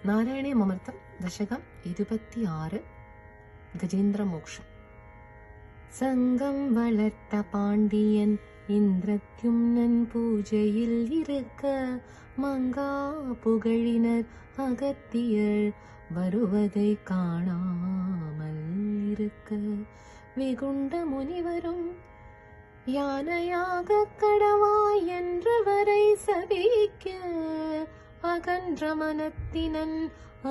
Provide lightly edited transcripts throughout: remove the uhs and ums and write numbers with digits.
നാരായണീയ മമൃതം ദശകം 26 ഗജേന്ദ്ര മോക്ഷം. சங்கம் வளர்த்த பாண்டியன் இந்திரத்யும்னன் பூஜையில் இருக்க மங்கா புகழினர் அகத்தியர் வருவதை காணாமல் இருக்க வெகுண்ட முனிவரும் யானையாக கடவாய் என்றவரை சபிக்க அகன்ற மனத்தினன்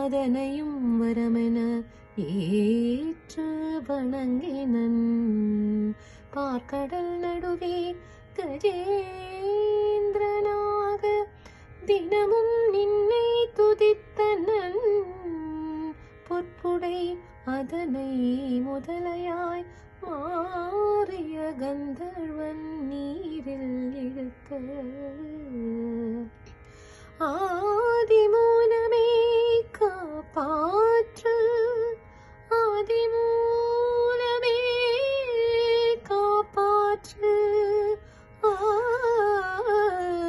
அதனையும் வரமென ஏற்று வணங்கினன். பார்க்கடல் நடுவே கஜேந்திரனாக தினமும் நின்னை துதித்தனன். பொற்புடை அதனை முதலையாய் மாறிய கந்தர்வன் நீரில் இழுக்க ஆதிமூலமே காப்பாற்று, ஆதிமூலமே காப்பாற்று,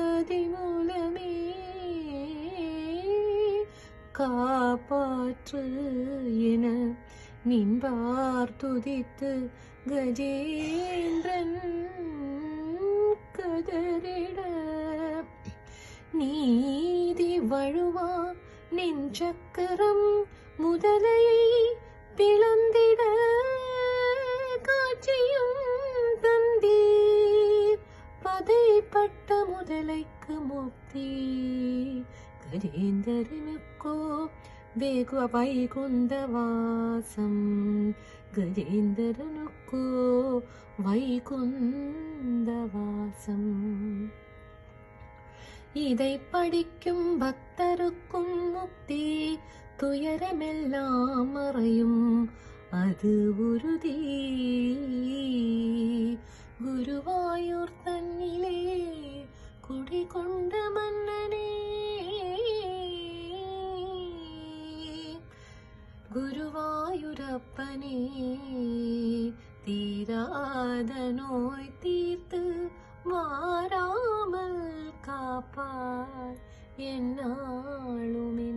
ஆதிமூலமே காப்பாற்று என நின்பார் துதித்து கஜேந்திரன் கதறிட நீதி வழுவா நெஞ்சக்கரம் முதலையை பிளந்திட காட்சியும் தந்தீர். பதைப்பட்ட முதலைக்கு முக்தி கஜேந்திரனுக்கோ வேக வைகுந்த வாசம். கஜேந்திரனுக்கோ வைகுந்த வாசம். இதை படிக்கும் பக்தருக்கும் முக்தி, துயரமெல்லாம் மறையும் அது உறுதி. குருவாயூர் தன்னிலே குடிகொண்ட மன்னனே, குருவாயூரப்பனே தீராத நோய் தீர்த்து மாறாமல் காப்பார் என்னாலுமே.